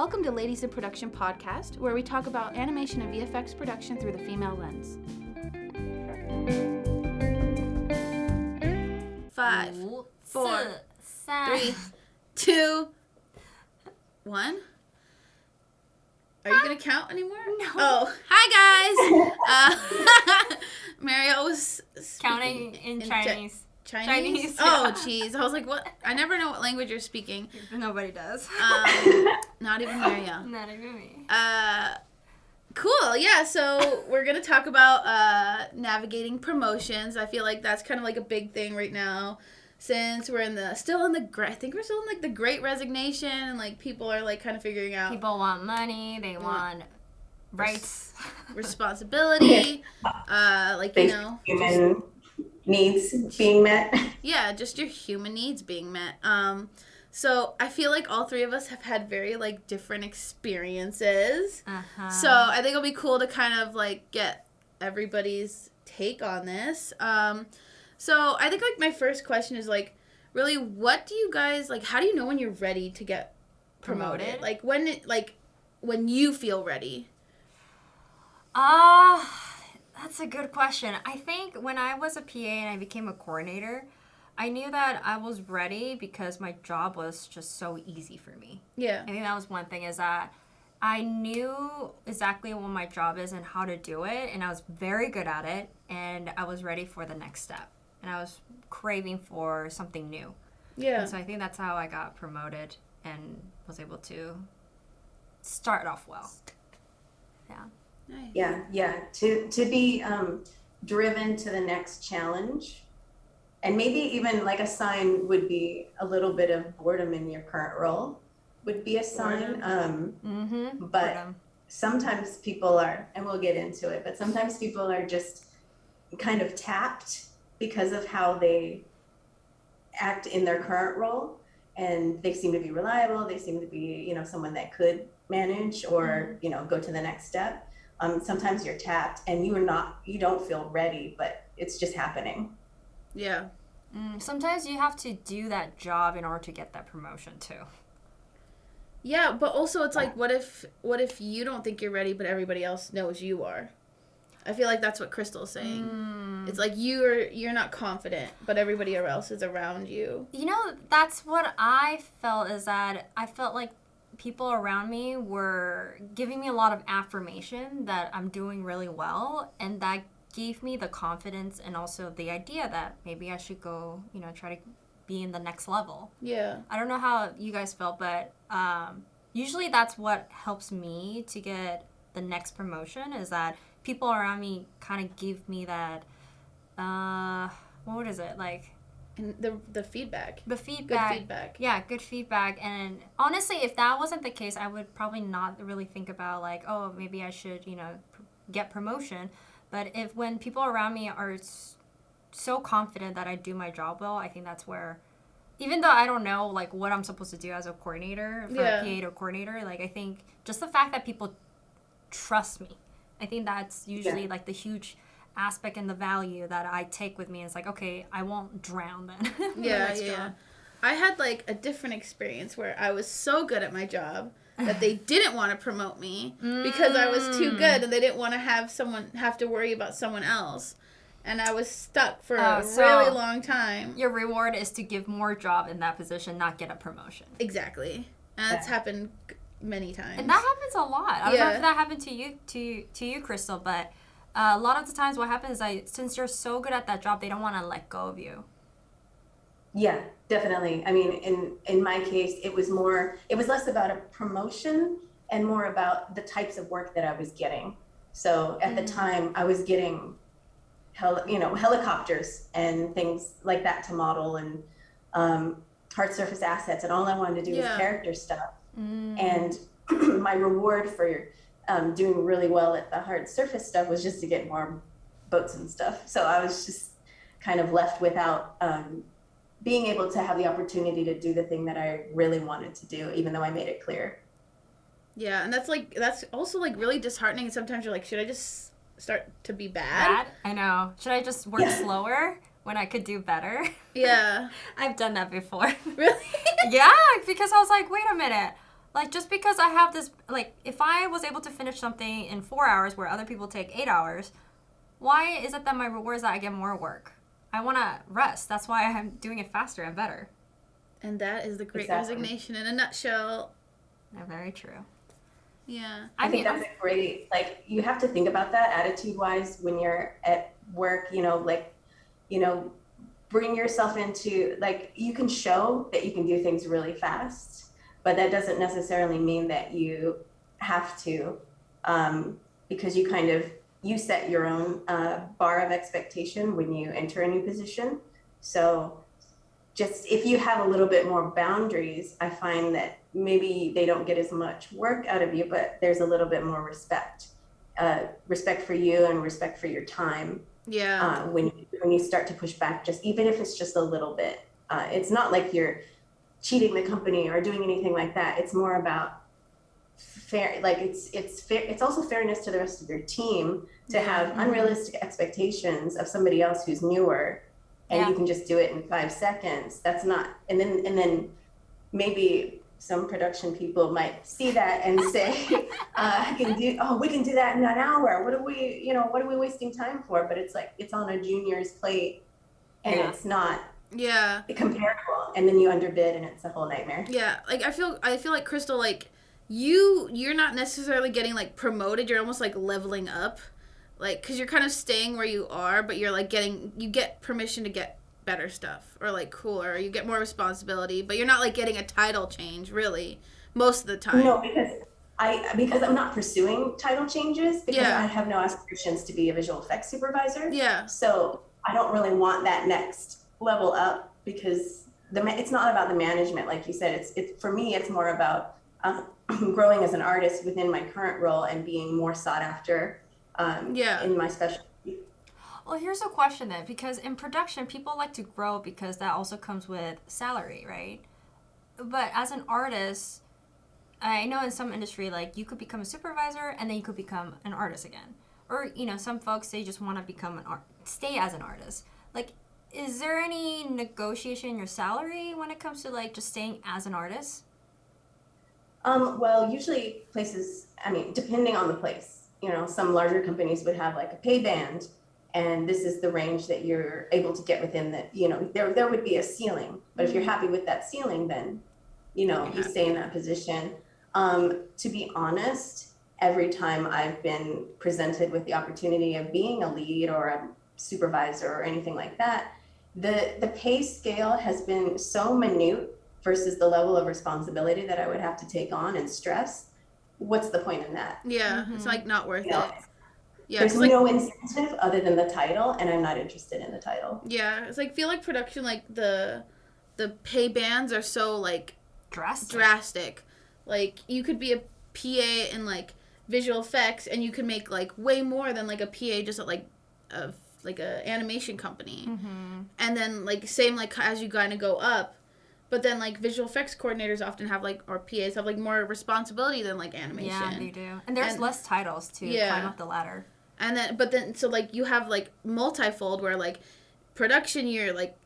Welcome to Ladies in Production podcast, where we talk about animation and VFX production through the female lens. 5, 4, 3, 2, 1. Are you going to count anymore? No. Oh, hi guys! Mariel was counting in Chinese. Chinese? Oh, jeez. I was like, what? I never know what language you're speaking. Nobody does. Not even Mariel. Not even me. Cool. Yeah, so we're going to talk about navigating promotions. I feel like that's kind of like a big thing right now since we're still in the great resignation, and like people are like kind of figuring out. People want money, they want rights, responsibility, human needs being met. Yeah, just your human needs being met. So I feel like all three of us have had very like different experiences. So I think it'll be cool to kind of like get everybody's take on this. So I think like my first question is like, really, what do you guys like? How do you know when you're ready to get promoted? Like when you feel ready. That's a good question. I think when I was a PA and I became a coordinator, I knew that I was ready because my job was just so easy for me. Yeah. I think that was one thing, is that I knew exactly what my job is and how to do it, and I was very good at it, and I was ready for the next step. And I was craving for something new. Yeah. And so I think that's how I got promoted and was able to start off well. Yeah. Nice. Yeah. To be driven to the next challenge, and maybe even like a sign would be a little bit of boredom in your current role would be a sign. But boredom. Sometimes people are, and we'll get into it, but sometimes people are just kind of tapped because of how they act in their current role, and they seem to be reliable. They seem to be, someone that could manage or, go to the next step. Sometimes you're tapped and you don't feel ready, but it's just happening. Yeah. Sometimes you have to do that job in order to get that promotion too. Yeah, but also it's like, what if you don't think you're ready, but everybody else knows you are? I feel like that's what Krystal's saying. It's like you're not confident, but everybody else is around you. That's what I felt, is that I felt like people around me were giving me a lot of affirmation that I'm doing really well, and that gave me the confidence and also the idea that maybe I should go, try to be in the next level. Yeah. I don't know how you guys felt, but usually that's what helps me to get the next promotion, is that people around me kind of give me that, what is it, like? And the feedback. The feedback. Good feedback. Yeah, good feedback. And honestly, if that wasn't the case, I would probably not really think about like, oh, maybe I should, get promotion. But when people around me are so confident that I do my job well, I think that's where, even though I don't know like what I'm supposed to do as a coordinator, for a PA or coordinator, like I think just the fact that people trust me, I think that's usually like the huge aspect and the value that I take with me. Is like, okay, I won't drown then. Yeah. I had like a different experience where I was so good at my job that they didn't want to promote me because I was too good, and they didn't want to have to worry about someone else. And I was stuck for a really long time. Your reward is to give more job in that position, not get a promotion. Exactly. And that's happened many times. And that happens a lot. I don't know if that happened to you, Krystal, but a lot of the times what happens is since you're so good at that job, they don't want to let go of you. Yeah, definitely. I mean, in my case, it was less about a promotion and more about the types of work that I was getting. So at the time I was getting helicopters and things like that to model, and hard surface assets, and all I wanted to do was character stuff. And my reward for doing really well at the hard surface stuff was just to get more boats and stuff. So I was just kind of left without being able to have the opportunity to do the thing that I really wanted to do, even though I made it clear. Yeah, and that's also like really disheartening. And sometimes you're like, should I just start to be bad? I know. Should I just work slower when I could do better? Yeah. I've done that before. Really? Yeah, because I was like, wait a minute. Like, just because I have this, like, if I was able to finish something in 4 hours where other people take 8 hours, why is it that my reward is that I get more work? I want to rest. That's why I'm doing it faster and better. And that is the Great Resignation in a nutshell. Yeah, very true. Yeah. I think that's a great, like, you have to think about that attitude-wise when you're at work, bring yourself into, like, you can show that you can do things really fast, but that doesn't necessarily mean that you have to, because you set your own bar of expectation when you enter a new position. So just if you have a little bit more boundaries, I find that maybe they don't get as much work out of you, but there's a little bit more respect for you and respect for your time. Yeah. When you start to push back, just even if it's just a little bit, it's not like you're cheating the company or doing anything like that. It's more about fair, like it's fair. It's also fairness to the rest of your team to have unrealistic expectations of somebody else who's newer, and you can just do it in 5 seconds. That's not, and then maybe some production people might see that and say, we can do that in an hour. What are we wasting time for? But it's like, it's on a junior's plate and it's not comparable. And then you underbid and it's a whole nightmare. Yeah. Like, I feel like Krystal, like, you're not necessarily getting, like, promoted. You're almost, like, leveling up. Like, because you're kind of staying where you are, but you're, like, you get permission to get better stuff, or, like, cooler, or you get more responsibility, but you're not, like, getting a title change, really, most of the time. No, because I'm not pursuing title changes, because I have no aspirations to be a visual effects supervisor. Yeah. So I don't really want that next level up, because it's not about the management, like you said. It's for me, it's more about growing as an artist within my current role and being more sought after in my specialty. Well, here's a question then, because in production, people like to grow because that also comes with salary, right? But as an artist, I know in some industry, like, you could become a supervisor and then you could become an artist again. Or, some folks, they just want to stay as an artist. Like, is there any negotiation in your salary when it comes to, like, just staying as an artist? Well, usually places, depending on the place, some larger companies would have, like, a pay band, and this is the range that you're able to get within that, there would be a ceiling. But if you're happy with that ceiling, then, you stay in that position. To be honest, every time I've been presented with the opportunity of being a lead or a supervisor or anything like that, the pay scale has been so minute versus the level of responsibility that I would have to take on and stress. What's the point in that? Yeah, it's, like, not worth it. Yeah, there's no incentive other than the title, and I'm not interested in the title. Yeah, it's like, feel like production, like, the pay bands are so, like, drastic. Like, you could be a PA in, like, visual effects, and you could make, like, way more than, like, a PA just at, like, a animation company. And then, like, same, like, as you kind of go up, but then, like, visual effects coordinators often have, like, or PAs have, like, more responsibility than, like, animation. Yeah, they do. And there's less titles to climb up the ladder. And then, so, like, you have, like, multifold where, like, production year, like,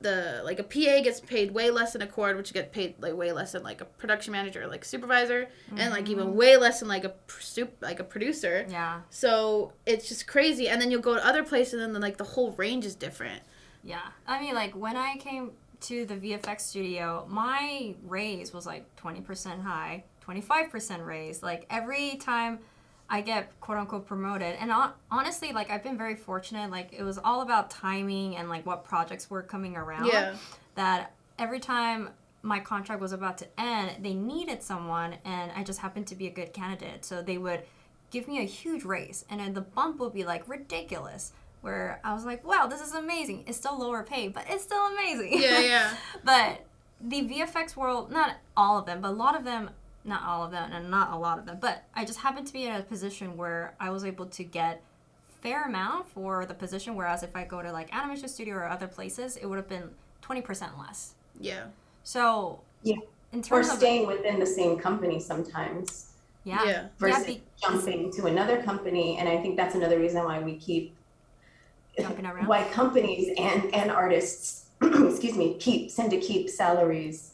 a PA gets paid way less than a cord, which get paid, like, way less than, like, a production manager or, like, supervisor, and, like, even way less than, like, a producer. Yeah. So it's just crazy. And then you'll go to other places, and then, like, the whole range is different. Yeah. Like, when I came to the VFX studio, my raise was, like, 20% high, 25% raise. Like, every time I get quote-unquote promoted, and honestly, like, I've been very fortunate. Like, it was all about timing and, like, what projects were coming around. Yeah. That every time my contract was about to end, they needed someone, and I just happened to be a good candidate. So they would give me a huge raise, and then the bump would be, like, ridiculous, where I was like, wow, this is amazing. It's still lower pay, but it's still amazing. Yeah. But the VFX world, not all of them, but a lot of them, not all of them and not a lot of them, but I just happened to be in a position where I was able to get fair amount for the position, whereas if I go to, like, animation studio or other places, it would have been 20% less. Yeah. So in terms or staying within the same company sometimes. Yeah. Versus jumping to another company, and I think that's another reason why we keep jumping around. Why companies and artists, excuse me, tend to keep salaries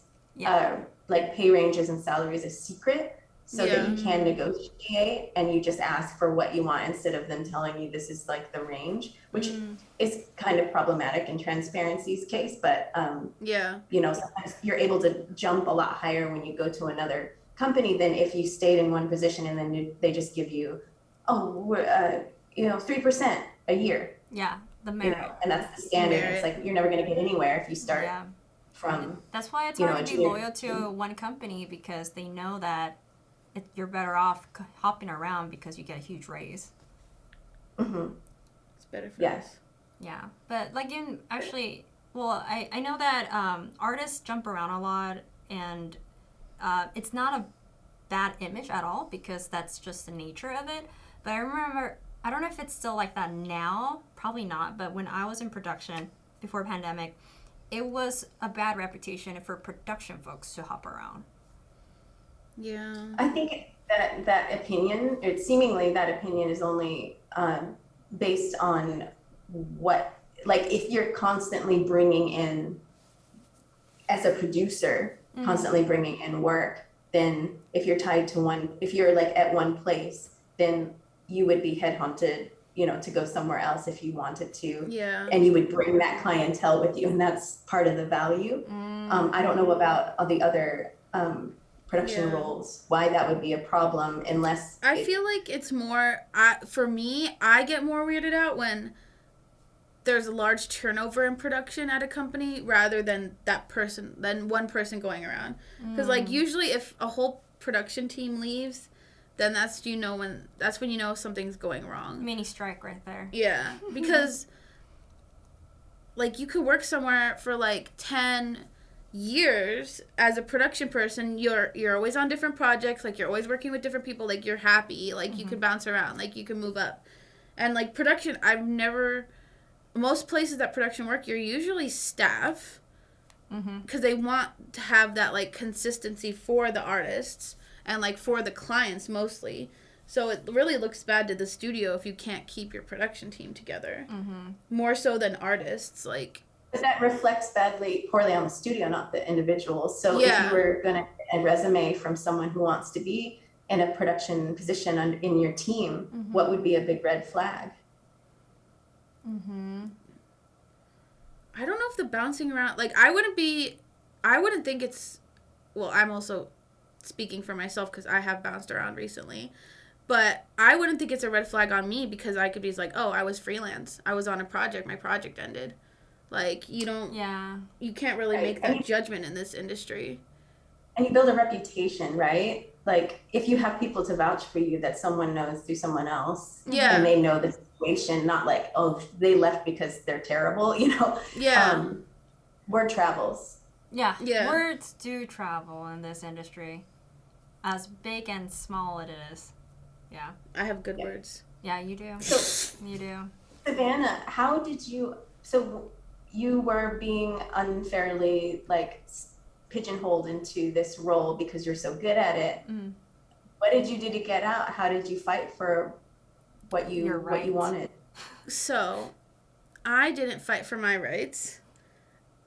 like pay ranges and salaries a secret so that you can negotiate, and you just ask for what you want instead of them telling you this is like the range, which is kind of problematic in transparency's case. But you know, sometimes you're able to jump a lot higher when you go to another company than if you stayed in one position and then they just give you, you know, 3% a year. Yeah, the merit. You know, and that's the standard. It's like you're never going to get anywhere if you start from. That's why it's hard to be loyal to one company, because they know that you're better off hopping around because you get a huge raise. It's better for us. Yeah, but like I know that artists jump around a lot, and it's not a bad image at all, because that's just the nature of it. But I remember, I don't know if it's still like that now, probably not, but when I was in production before pandemic, it was a bad reputation for production folks to hop around. Yeah. I think that opinion, seemingly that opinion is only based on what, like if you're constantly bringing in, as a producer, constantly bringing in work, then if you're tied to if you're like at one place, then you would be headhunted, you know, to go somewhere else if you wanted to. Yeah. And you would bring that clientele with you, and that's part of the value. I don't know about all the other production roles, why that would be a problem, unless I feel like it's more, for me, I get more weirded out when there's a large turnover in production at a company rather than one person going around. Because like usually if a whole production team leaves, then that's when you know something's going wrong. Mini strike right there. Yeah, because like you could work somewhere for like 10 years as a production person. You're always on different projects, like you're always working with different people, like you're happy, like you can bounce around, like you can move up. And like production, most places that production work, you're usually staff, because they want to have that like consistency for the artists and like for the clients mostly. So it really looks bad to the studio if you can't keep your production team together, more so than artists. Like, but that reflects poorly on the studio, not the individuals. So if you were going to get a resume from someone who wants to be in a production position in your team, what would be a big red flag? I don't know if the bouncing around, like I wouldn't think it's, well, I'm also speaking for myself because I have bounced around recently, but I wouldn't think it's a red flag on me, because I could be like, oh, I was freelance, I was on a project, my project ended. Like, you can't really make that judgment in this industry. And you build a reputation, right? Like, if you have people to vouch for you that someone knows through someone else, and they know the situation, not like, oh, they left because they're terrible, you know? Word travels. Yeah. Words do travel in this industry, as big and small it is. Yeah. I have good words. Yeah, you do. You do. Savanna, how did you... So you were being unfairly, like, pigeonholed into this role because you're so good at it. What did you do to get out? How did you fight for what you wanted? So, I didn't fight for my rights.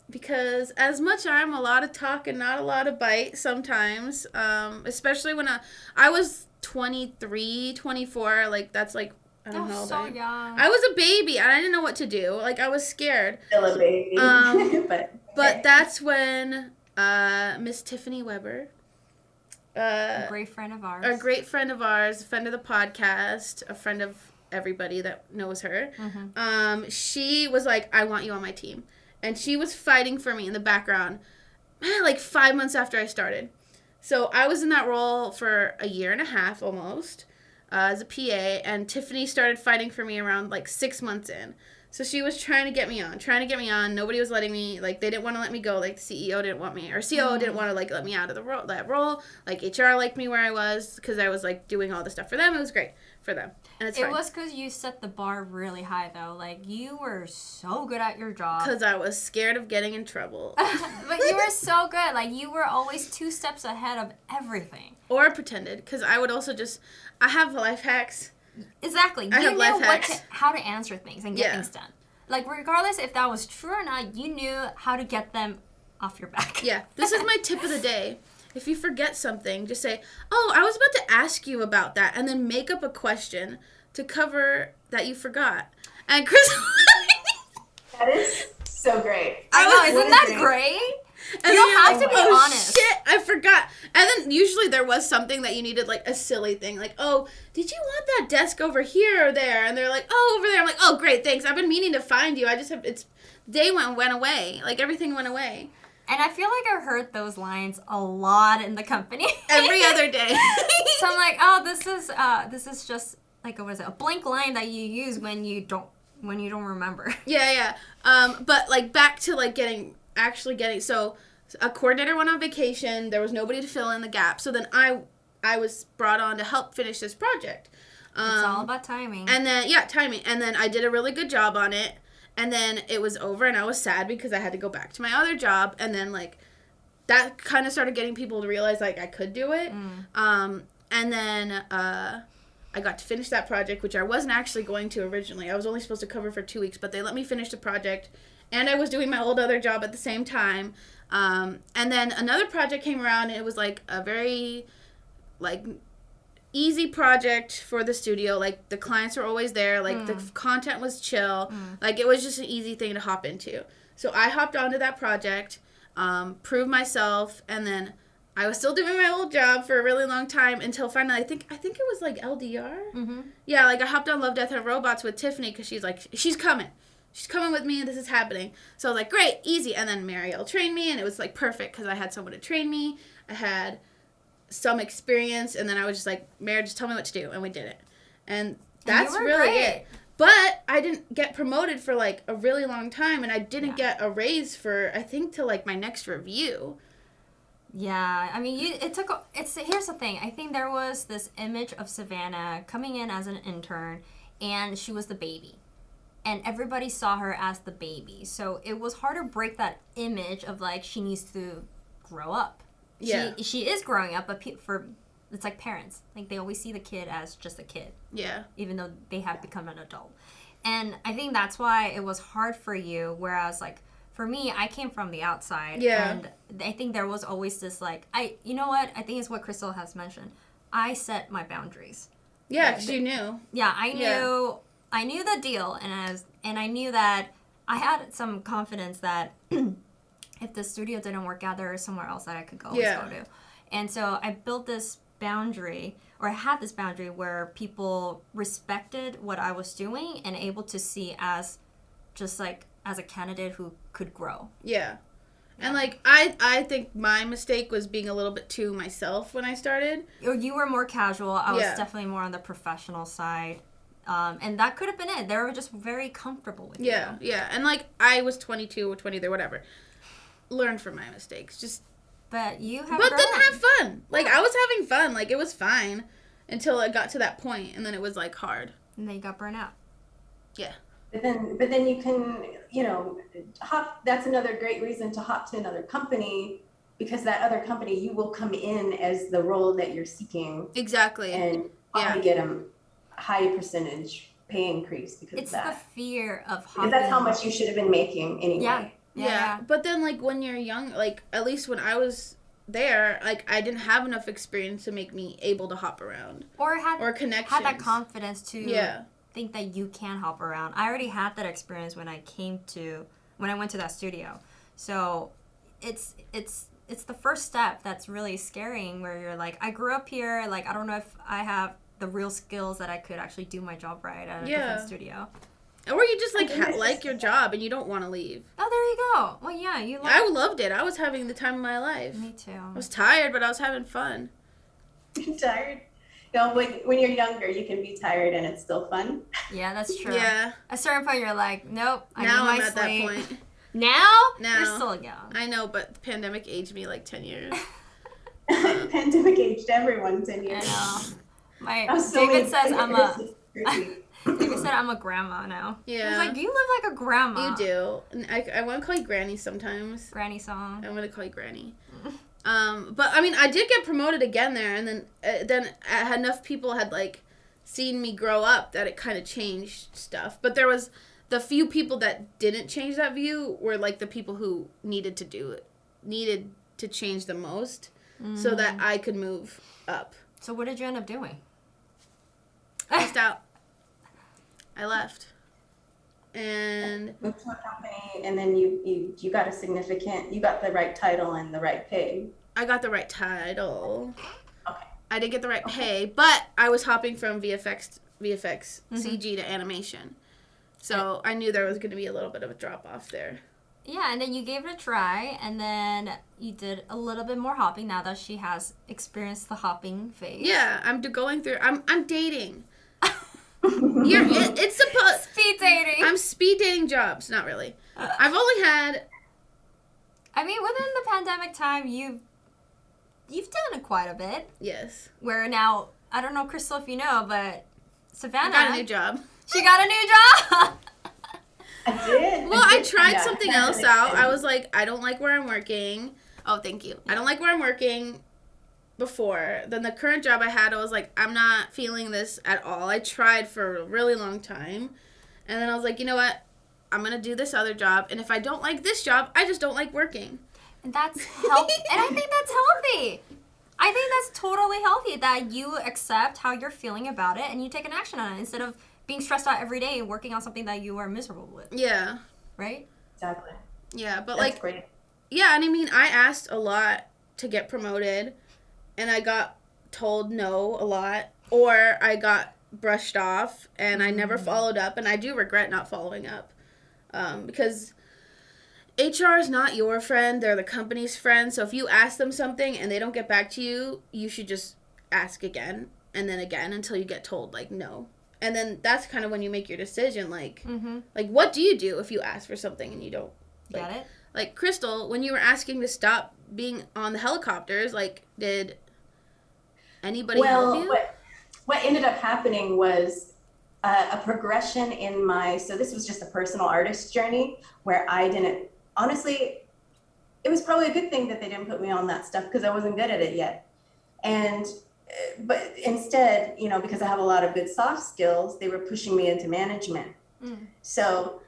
Because as much I'm a lot of talk and not a lot of bite sometimes, especially when I was 23, 24, like that's like, I don't know. So young. I was a baby and I didn't know what to do. Like I was scared. Still a baby. But that's when Miss Tiffany Weber, a great friend of ours, a friend of the podcast, a friend of everybody that knows her, she was like, I want you on my team. And she was fighting for me in the background, like 5 months after I started. So I was in that role for a year and a half almost as a PA. And Tiffany started fighting for me around like 6 months in. So she was trying to get me on. Nobody was letting me, like, they didn't want to let me go. Like, the CEO didn't want me, or COO didn't want to, like, let me out of that role. Like, HR liked me where I was because I was, like, doing all the stuff for them. It was great for them. And it's fine. It was because you set the bar really high, though. Like, you were so good at your job. Because I was scared of getting in trouble. But you were so good. Like, you were always 2 steps ahead of everything. Or pretended. Because I would also I have life hacks. Exactly. You knew how to answer things and get things done. Like, regardless if that was true or not, you knew how to get them off your back. Yeah. This is my tip of the day. if you forget something, just say, oh, I was about to ask you about that, and then make up a question to cover that you forgot. And Krystal... That is so great. I know, isn't that great? And you don't have to be honest. Shit, I forgot. And then usually there was something that you needed, like a silly thing. Like, oh, did you want that desk over here or there? And they're like, oh, over there. I'm like, oh, great, thanks. I've been meaning to find you. I just have, day went away. Like, everything went away. And I feel like I've heard those lines a lot in the company. Every other day. So I'm like, oh, this is just like, what is it? A blank line that you use when you don't remember. Yeah. But like back to like getting, so a coordinator went on vacation. There was nobody to fill in the gap. So then I was brought on to help finish this project. It's all about timing. And then, timing. And then I did a really good job on it. And then it was over and I was sad because I had to go back to my other job. And then like that kind of started getting people to realize like I could do it. And then I got to finish that project, which I wasn't actually going to originally. I was only supposed to cover for 2 weeks, but they let me finish the project. And I was doing my old other job at the same time. And then another project came around, and it was, like, a very, like, easy project for the studio. Like, the clients were always there. Like, the content was chill. Like, it was just an easy thing to hop into. So I hopped onto that project, proved myself, and then I was still doing my old job for a really long time until finally, I think it was, like, LDR? Yeah, like, I hopped on Love, Death, and Robots with Tiffany because she's like, she's coming. She's coming with me, and this is happening. So I was like, great, easy. And then Mariel trained me, and it was, like, perfect because I had someone to train me. I had some experience, and then I was just like, Mariel, just tell me what to do, and we did it. And that's really it. But I didn't get promoted for, like, a really long time, and I didn't get a raise for, I think, till, like, my next review. Yeah, I mean, here's the thing. I think there was this image of Savanna coming in as an intern, and she was the baby. And everybody saw her as the baby. So it was hard to break that image of, like, she needs to grow up. Yeah. She is growing up, but it's like parents. Like, they always see the kid as just a kid. Yeah. Even though they have become an adult. And I think that's why it was hard for you, whereas, like, for me, I came from the outside. Yeah. And I think there was always this, like, you know what? I think it's what Krystal has mentioned. I set my boundaries. Yeah, because you knew. Yeah, I knew. Yeah. I knew the deal, and I knew that I had some confidence that if the studio didn't work out, there was somewhere else that I could go to. And so I built this boundary, or I had this boundary where people respected what I was doing and able to see as just like as a candidate who could grow. Yeah. And, like, I think my mistake was being a little bit too myself when I started. You were more casual. I was definitely more on the professional side. And that could have been it. They were just very comfortable with you. Yeah. And, like, I was 22 or 23, whatever. Learned from my mistakes. But then have fun. Like, I was having fun. Like, it was fine until it got to that point, and then it was, like, hard. And then you got burnt out. Yeah. But then you can, hop. That's another great reason to hop to another company, because that other company, you will come in as the role that you're seeking. Exactly. And probably get a high percentage pay increase because of that. It's the fear of hopping. Because that's how much you should have been making anyway. Yeah. But then, like, when you're young, like, at least when I was there, like, I didn't have enough experience to make me able to hop around. Or connections. Had that confidence to think that you can hop around. I already had that experience when I went to that studio. So it's the first step that's really scaring, where you're like, I grew up here, like, I don't know if I have the real skills that I could actually do my job right at a different studio. Or you just, like your job and you don't want to leave. Oh, there you go. Well, yeah, I loved it. I was having the time of my life. Me too. I was tired, but I was having fun. You're tired? When you're younger, you can be tired and it's still fun. Yeah, that's true. Yeah. At a certain point, you're like, nope, I now need my I'm at sleep. That point. Now? You're still young. I know, but the pandemic aged me like 10 years. Pandemic aged everyone 10 years. I know. David says David said I'm a grandma now. Yeah. He's like, you live like a grandma. You do. And I want to call you Granny sometimes. Granny song. I'm going to call you Granny. But I mean, I did get promoted again there, and then enough people had like seen me grow up that it kind of changed stuff. But there was the few people that didn't change that view were like the people who needed to change the most. so that I could move up. So what did you end up doing? Passed out. I left. And moved to a company, and then you got you got the right title and the right pay. I got the right title. Okay. I didn't get the right pay, but I was hopping from VFX CG to animation. So I knew there was going to be a little bit of a drop off there. Yeah, and then you gave it a try, and then you did a little bit more hopping now that she has experienced the hopping phase. Yeah, I'm going through. I'm dating. It's supposed speed dating. I'm speed dating jobs. Not really. I've only had. I mean, within the pandemic time, you've done it quite a bit. Yes. Where now, I don't know, Krystal, if you know, but Savanna. I got a new job. She got a new job. I did. Well, I tried something else out. I was like, I don't like where I'm working. Oh, thank you. I don't like where I'm working. Before then, the current job I had, I was like, I'm not feeling this at all. I tried for a really long time, and then I was like, you know what, I'm gonna do this other job, and if I don't like this job, I just don't like working. And that's healthy. And I think that's healthy. I think that's totally healthy that you accept how you're feeling about it and you take an action on it instead of being stressed out every day and working on something that you are miserable with. Yeah. Right? Exactly. Yeah, but that's great. Yeah, and I mean, I asked a lot to get promoted. And I got told no a lot, or I got brushed off, and I never followed up, and I do regret not following up, because HR is not your friend, they're the company's friend, so if you ask them something and they don't get back to you, you should just ask again, and then again, until you get told, like, no. And then that's kind of when you make your decision, like, like, what do you do if you ask for something and you don't? Like, Got it? Like, Krystal, when you were asking to stop being on the helicopters, like, did anybody help you? What ended up happening was a progression in so this was just a personal artist journey where I didn't, honestly, it was probably a good thing that they didn't put me on that stuff because I wasn't good at it yet. And, but instead, you know, because I have a lot of good soft skills, they were pushing me into management. So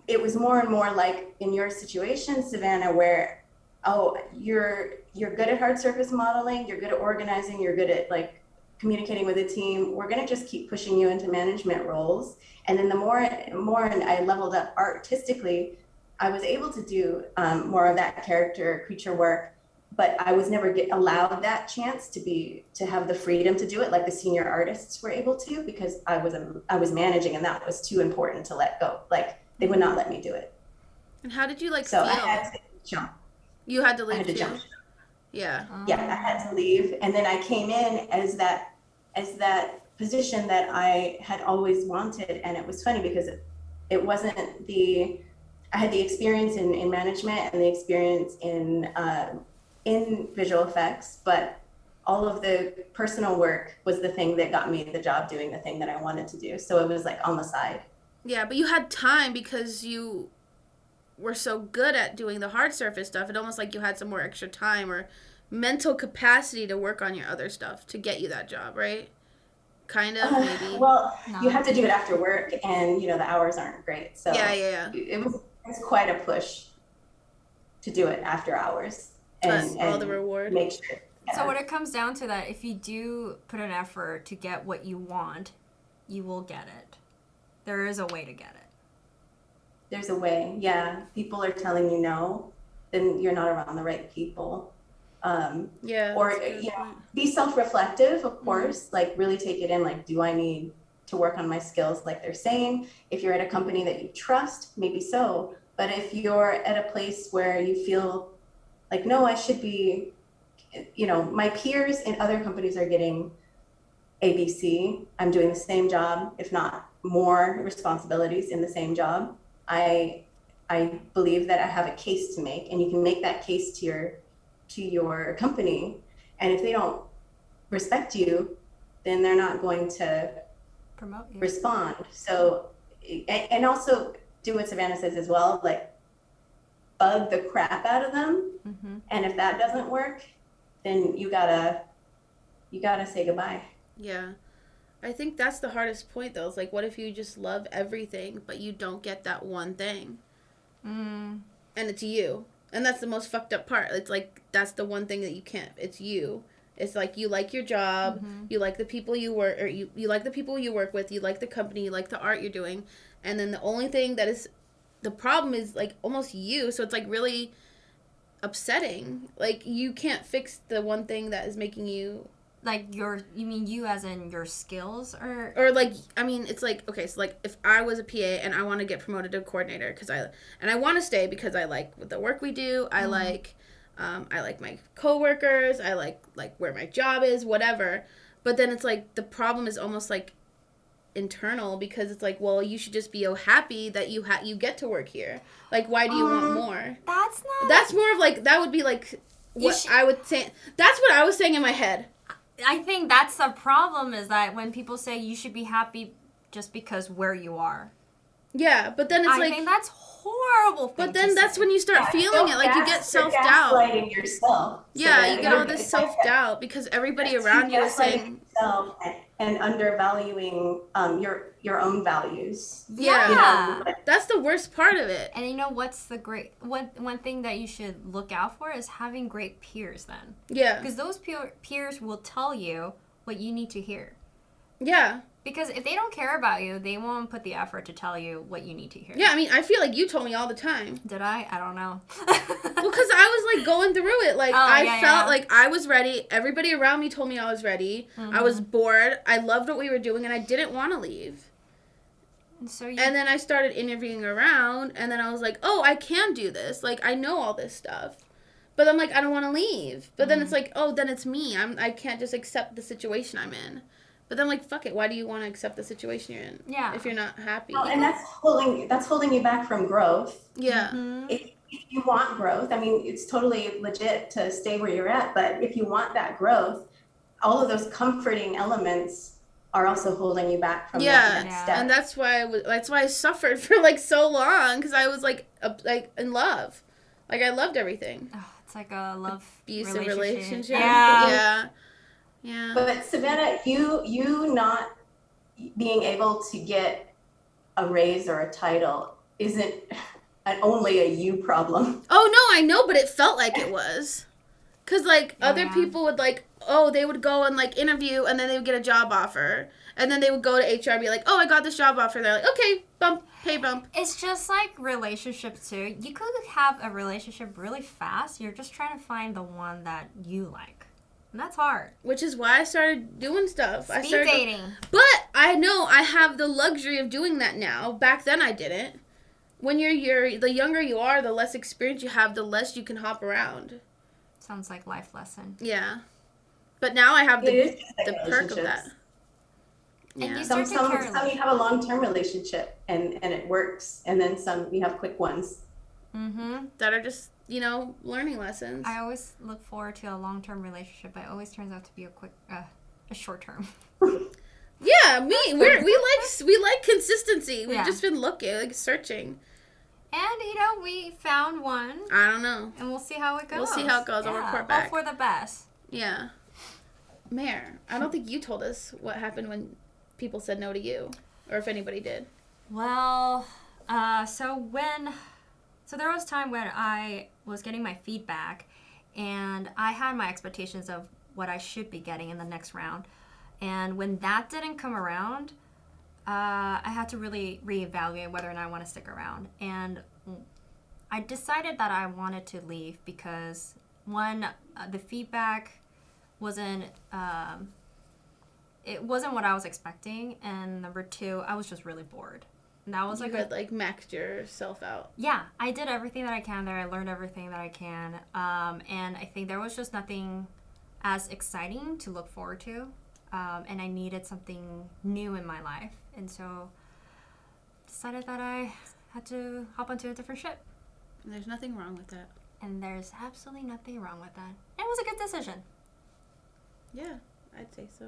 it was more and more like in your situation, Savanna, where, oh, you're good at hard surface modeling, you're good at organizing, you're good at like communicating with a team. We're going to just keep pushing you into management roles. And then the more I leveled up artistically, I was able to do more of that creature work, but I was never allowed that chance to have the freedom to do it like the senior artists were able to, because I was managing, and that was too important to let go. Like they would not let me do it. And how did you like so feel? I had to jump. You had to leave. I had to jump. Yeah. Yeah, I had to leave, and then I came in as that position that I had always wanted. And it was funny because it wasn't I had the experience in management and the experience in visual effects, but all of the personal work was the thing that got me the job doing the thing that I wanted to do. So it was like on the side. Yeah, but you had time because you were so good at doing the hard surface stuff. It almost like you had some more extra time or mental capacity to work on your other stuff to get you that job, right? Kind of, maybe. Well, you have to do it after work, and you know the hours aren't great. So yeah. It was quite a push to do it after hours and all the reward. Make sure. Yeah. So when it comes down to that, if you do put an effort to get what you want, you will get it. There is a way to get it. There's a way, yeah. People are telling you no, then you're not around the right people. Yeah. Or be self-reflective, of course. Like really take it in. Like, do I need to work on my skills? Like they're saying, if you're at a company that you trust, maybe so. But if you're at a place where you feel like, no, I should be, you know, my peers in other companies are getting ABC. I'm doing the same job, if not more responsibilities in the same job. I believe that I have a case to make, and you can make that case to your company. And if they don't respect you, then they're not going to promote you. Respond. So, and also do what Savanna says as well, like bug the crap out of them. Mm-hmm. And if that doesn't work, then you gotta say goodbye. Yeah. I think that's the hardest point, though. It's like, what if you just love everything, but you don't get that one thing? And it's you. And that's the most fucked up part. It's like, that's the one thing that you can't, it's you. It's like, you like your job, you like the people you work, or you like the people you work with, you like the company, you like the art you're doing, and then the only thing that is, the problem is, like, almost you, so it's, like, really upsetting. Like, you can't fix the one thing that is making you... Like, you mean you as in your skills, or... Or, like, I mean, it's like, okay, so, like, if I was a PA and I want to get promoted to a coordinator, and I want to stay because I like the work we do, I like my coworkers, I like where my job is, whatever, but then it's, like, the problem is almost, like, internal, because it's like, well, you should just be happy that you get to work here. Like, why do you want more? That's more of, like, that would be, like, what I would say. That's what I was saying in my head. I think that's the problem, is that when people say you should be happy just because where you are. Yeah, but then it's I think that's horrible thing But then that's when you start feeling it, like, you get self-doubt. Gaslighting yourself. Yeah, you get all this self-doubt because everybody around you is saying... And undervaluing your own values. Yeah. You know, that's the worst part of it. And you know what's the great... One thing that you should look out for is having great peers then. Yeah. Because those peers will tell you what you need to hear. Yeah. Because if they don't care about you, they won't put the effort to tell you what you need to hear. Yeah, I mean, I feel like you told me all the time. Did I? I don't know. Well, because I was, like, going through it. Like, I felt like I was ready. Everybody around me told me I was ready. I was bored. I loved what we were doing, and I didn't want to leave. And then I started interviewing around, and then I was like, oh, I can do this. Like, I know all this stuff. But I'm like, I don't want to leave. But then it's like, oh, then it's me. I can't just accept the situation I'm in. But then, like, fuck it. Why do you want to accept the situation you're in? Yeah. If you're not happy. Well, and that's holding you back from growth. Yeah. If you want growth, I mean, it's totally legit to stay where you're at. But if you want that growth, all of those comforting elements are also holding you back from that next step. And that's why I suffered for, like, so long, because I was like in love. Like, I loved everything. Oh, it's like a love abusive relationship. Yeah. But Savanna, you not being able to get a raise or a title isn't only a you problem. Oh, no, I know, but it felt like it was. Because, like, other people would, like, they would go and, like, interview, and then they would get a job offer. And then they would go to HR and be like, oh, I got this job offer. And they're like, okay, pay bump. It's just like relationships, too. You could have a relationship really fast. You're just trying to find the one that you like. And that's hard. Which is why I started doing stuff. Speed dating. But I know I have the luxury of doing that now. Back then I didn't. When the younger you are, the less experience you have, the less you can hop around. Sounds like life lesson. Yeah. But now I have the perk of that. Yeah. And some you have a long-term relationship and it works. And then some you have quick ones. Mm-hmm. That are just, learning lessons. I always look forward to a long-term relationship, but it always turns out to be a short-term. Yeah, we like consistency. We've just been looking, like, searching. And, we found one. I don't know. And we'll see how it goes. We'll see how it goes. I'll report back. Hope for the best. Yeah. Mare, I don't think you told us what happened when people said no to you, or if anybody did. Well, so there was time when I was getting my feedback, and I had my expectations of what I should be getting in the next round. And when that didn't come around, I had to really reevaluate whether or not I want to stick around. And I decided that I wanted to leave because, one, the feedback wasn't it wasn't what I was expecting, and number two, I was just really bored. And that was you had maxed yourself out. Yeah, I did everything that I can there. I learned everything that I can, and I think there was just nothing as exciting to look forward to, and I needed something new in my life, and so decided that I had to hop onto a different ship. And there's nothing wrong with that. And there's absolutely nothing wrong with that. It was a good decision. Yeah, I'd say so.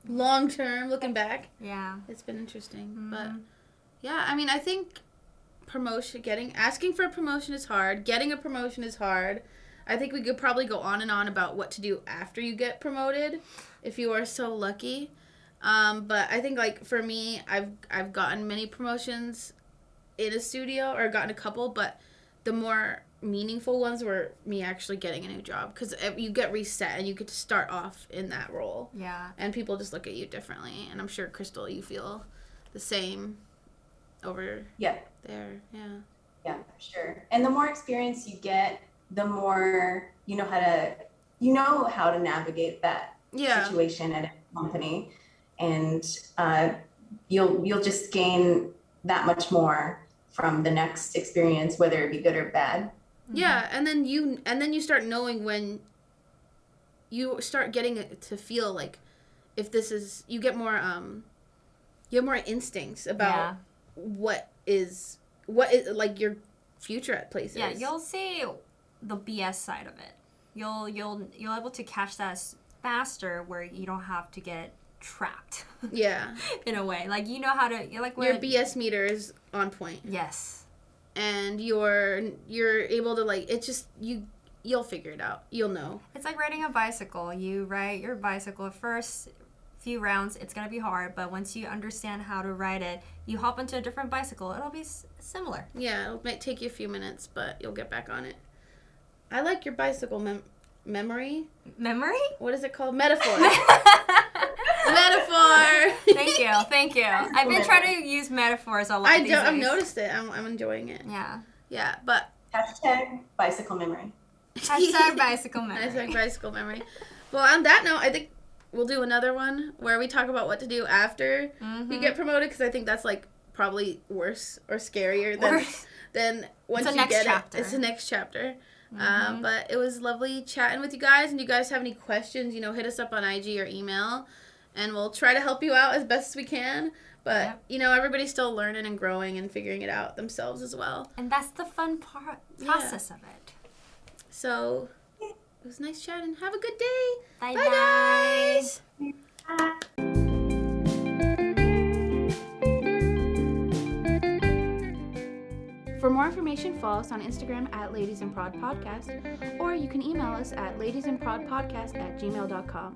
Long term, looking back. Yeah. It's been interesting. Mm-hmm. But, yeah, I mean, I think asking for a promotion is hard. Getting a promotion is hard. I think we could probably go on and on about what to do after you get promoted, if you are so lucky. But I think, like, for me, I've gotten many promotions in a studio, or gotten a couple, but the more meaningful ones were me actually getting a new job, because you get reset and you get to start off in that role. Yeah. And people just look at you differently. And I'm sure, Krystal, you feel the same over there. Yeah. Yeah, for sure. And the more experience you get, the more you know how to navigate that situation at a company, and you'll just gain that much more from the next experience, whether it be good or bad. Yeah, and then you start knowing when you start getting to feel like if this is, you get more instincts about what is like your future at places. Yeah, you'll see the BS side of it. You'll able to catch that faster, where you don't have to get trapped. Yeah. In a way, like, you know how to, like, your BS meter is on point. Yes. And you're able to, like, it's just you'll figure it out. You'll know. It's like riding a bicycle. You ride your bicycle first few rounds, it's gonna be hard, but once you understand how to ride it, you hop into a different bicycle, it'll be similar. Yeah, it might take you a few minutes, but you'll get back on it. I like your bicycle memory. Memory? What is it called? Metaphor. Metaphor. Thank you. I've been trying to use metaphors a lot. I've noticed it. I'm enjoying it. Yeah, but hashtag bicycle memory. Hashtag bicycle memory. Hashtag bicycle memory. Well, on that note, I think we'll do another one where we talk about what to do after you get promoted, because I think that's, like, probably worse or scarier than once you get it. It's the next chapter. But it was lovely chatting with you guys, and you guys have any questions, hit us up on IG or email, and we'll try to help you out as best as we can. But, everybody's still learning and growing and figuring it out themselves as well. And that's the fun process of it. So, it was nice chatting. Have a good day. Bye, guys. For more information, follow us on Instagram at ladiesandprodpodcast, or you can email us at ladiesandprodpodcast@gmail.com.